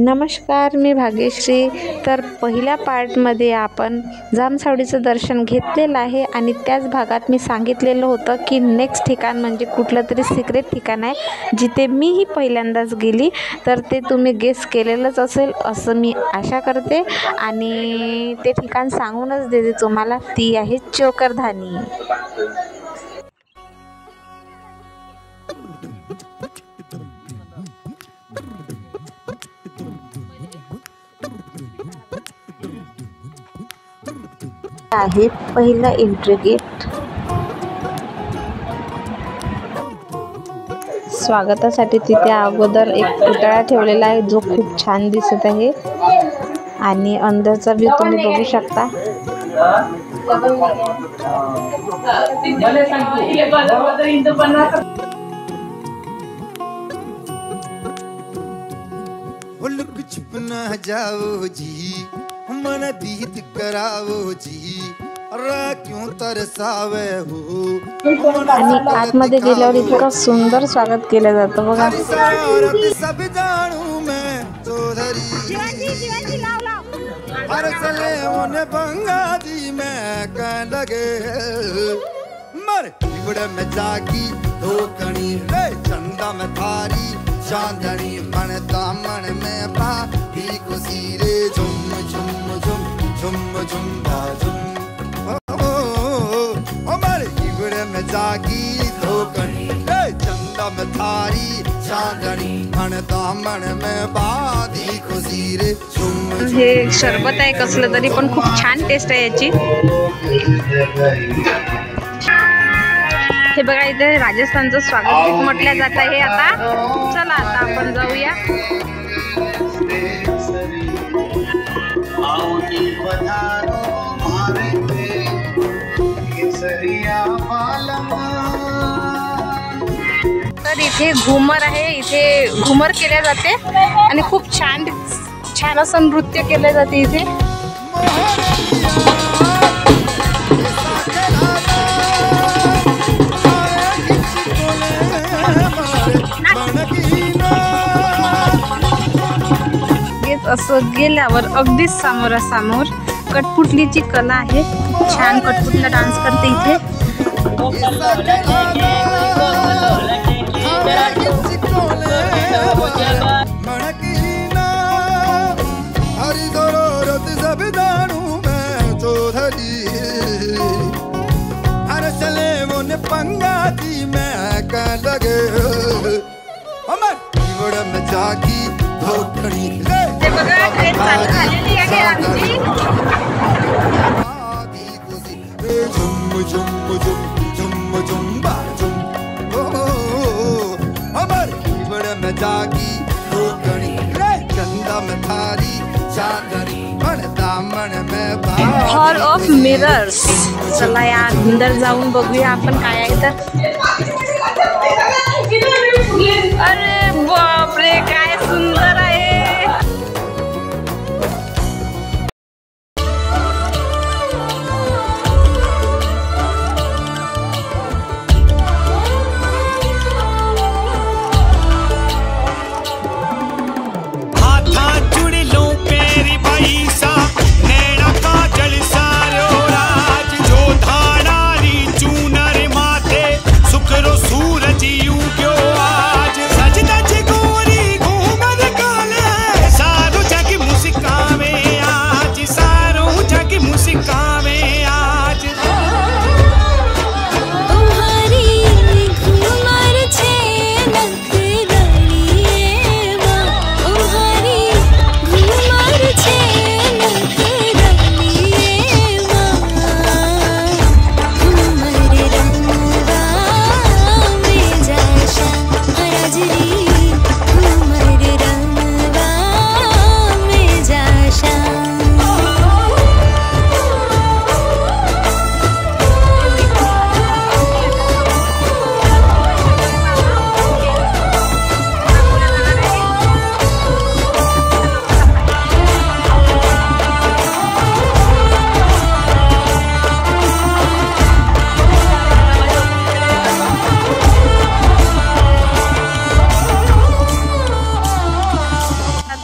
नमस्कार, मी भाग्यश्री। तर पहिल्या पार्टमध्ये आपण जामसावडीचं दर्शन घेतलेलं आहे आणि त्याच भागात मी सांगितलेलं होतं की नेक्स्ट ठिकाण म्हणजे कुठलं तरी सिक्रेट ठिकाण आहे जिथे मीही पहिल्यांदाच गेली। तर ते तुम्ही गेस केलेलंच असेल असं मी आशा करते आणि ते ठिकाण सांगूनच देते तुम्हाला, ती आहे चोकरधानी। आहे पहिला एंट्री गेट। स्वागतासाठी तिथे अगोदर एक पुतळा ठेवलेला आहे जो खूप छान दिसत आहे आणि अंदरचा व्ह्यू तुम्ही बघू शकता। जाओ जी मन दीद करावो जी, क्यों तरसावे हो। आणि आतमध्ये गेल्यावर इतकं सुंदर स्वागत केलं जातं बघा। सब जानू मैं चौधरी हर चले उन्हें बंगाली में कह लगे मर बिगड़ में जागी धोकनी रे चंदा में थारी चांदनी मन दामन में पापी को सीरे झुम झुम झुम झुम झुम झुम ओ मर बिगड़ में जागी धोकनी रे चंदा में थारी चांदनी मन दामन में बाधी को सीरे झुम। हे सरबत आहे कसलं तरी पण खूप छान टेस्ट आहे याची। हे बघा इथे राजस्थानचं स्वागत गीत म्हटलं जात आहे। आता चला आता आपण जाऊया। तर इथे घुमर आहे, इथे घुमर केले जाते आणि खूप छान छान असं नृत्य केले जाते इथे। असं गेल्यावर अगदीच समोरासमोर कठपुतलीची कला आहे। छान कठपुतला डान्स करते इथे। पंगाती में कह लगे अमर बिगड़ में जागी धोकनी ते बघा ट्रेन चालू झालेली आहे आमची। झुम झुम झुम झुम झुम झुम अमर बिगड़ में जागी धोकनी रे चंदा में थारी चांदनी मन दामन में हॉल ऑफ मिरर्स। चला यार अंदर जाऊन बघूया आपण काय आहे तर। अरे बापरे काय सुंदर आहे। सूरज यूं क्यों आज सजदा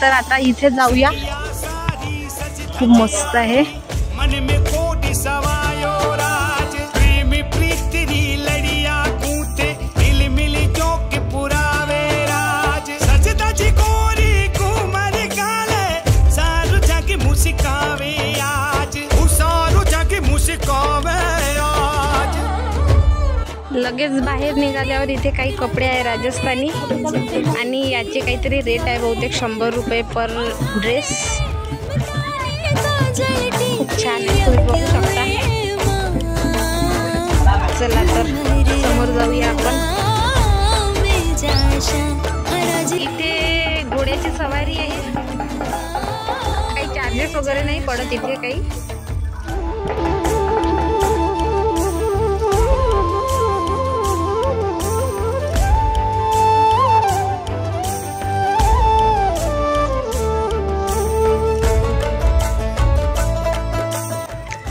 तर आता इथे जाऊया, खूप मस्त आहे. मन में कोटि सवायो राज, प्रेम प्रीति लड़िया कूटे, मिल मिल जो के पुरावे राज. सजदा जी गोरी कुमार काले, सारू जाके मुस्कावे आज, सारू जाके मुस्कावे आज. लगेच बाहेर निघाल्यावर इथे काही कपडे आहे राजस्थानी, आणि याचे काहीतरी रेट आहे बहुतेक 100 रुपये पर ड्रेस. खूप छान आहे, तुम्ही बघू शकता. चला तर समोर जाऊया आपण. इथे घोड्याची सवारी आहे, काही चार्जेस वगैरे नाही पडत इथे काही.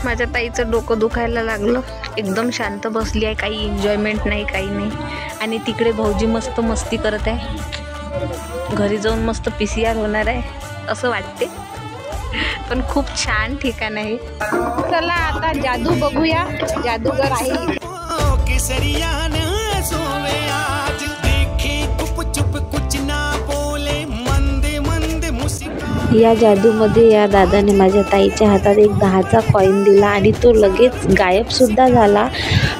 माझ्या ताईचं डोकं दुखायला लागलं, एकदम शांत बसली आहे, काही एन्जॉयमेंट नाही, काही नाही. आणि तिकडे भाऊजी मस्त मस्ती करत आहे, घरी जाऊन मस्त PCR होणार आहे असं वाटते. पण खूप छान ठिकाण आहे. चला आता जादू बघूया, जादूगर आहे. या जादूमध्ये या दादाने माझ्या ताईच्या हातात एक 10चा कॉईन दिला आणि तो लगेच गायबसुद्धा झाला.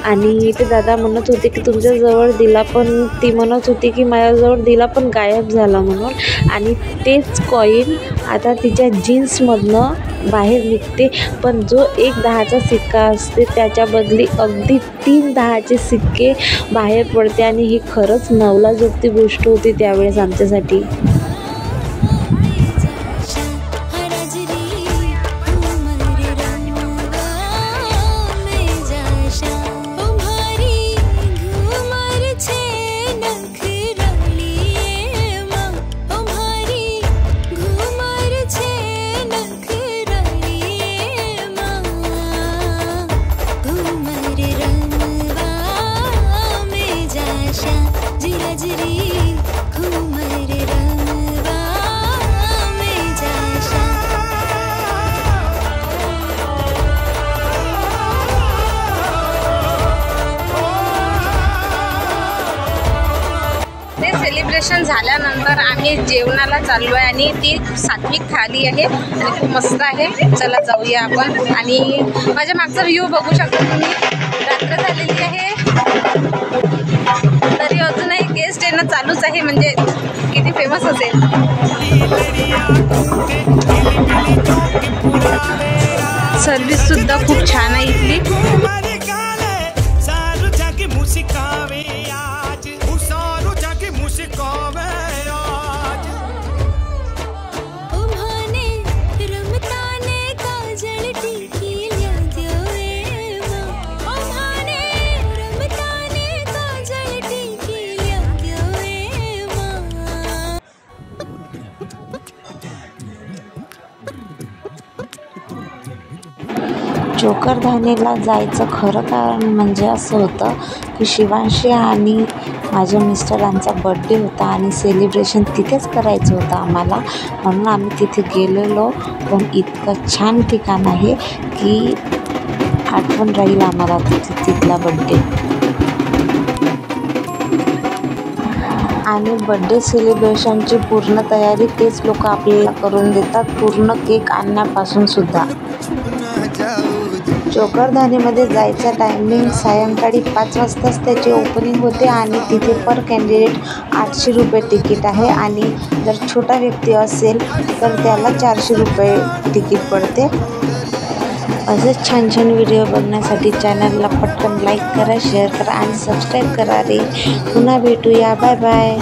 आणि ते दादा म्हणत होते की तुमच्याजवळ दिला, पण ती म्हणत होती की माझ्याजवळ दिला पण गायब झाला म्हणून. आणि तेच कॉईन आता तिच्या जीन्समधनं बाहेर निघते. पण जो एक 10चा सिक्का असते त्याच्या बदली अगदी 3 10चे सिक्के बाहेर पडते. आणि ही खरंच नवलाजोगती गोष्ट होती त्यावेळेस आमच्यासाठी. सेलिब्रेशन झाल्यानंतर आम्ही जेवणाला चाललो आहे आणि ती सात्विक थाली आहे आणि खूप मस्त आहे. चला जाऊया आपण. आणि माझ्या मागचा व्ह्यू बघू शकता तुम्ही, रात्र झालेली आहे तरी अजूनही गेस्ट येणं चालूच आहे, म्हणजे किती फेमस असेल. सर्विससुद्धा खूप छान आहे इथली. जोकरधानीला जायचं खरं कारण म्हणजे असं होतं की शिवांशी आणि माझ्या मिस्टरांचा बड्डे होता आणि सेलिब्रेशन तिथेच करायचं होतं आम्हाला, म्हणून आम्ही तिथे गेलेलो. पण इतकं छान ठिकाण आहे की आठवण राहील आम्हाला तिथला बड्डे. आणि बड्डे सेलिब्रेशनची पूर्ण तयारी तेच लोक आपल्याला करून देतात, पूर्ण केक आणण्यापासून सुद्धा. जोकरधानीमध्ये जायचा टायमिंग सायंकाळी 5 वाजताच त्याची ओपनिंग होते आणि तिथे पर कॅन्डिडेट 800 रुपये तिकीट आहे. आणि जर छोटा व्यक्ती असेल तर त्याला 400 रुपये तिकीट पडते. असेच छान छान व्हिडिओ बघण्यासाठी चॅनलला पटकन लाईक करा, शेअर करा आणि सबस्क्राईब करा रे. पुन्हा भेटूया, बाय बाय.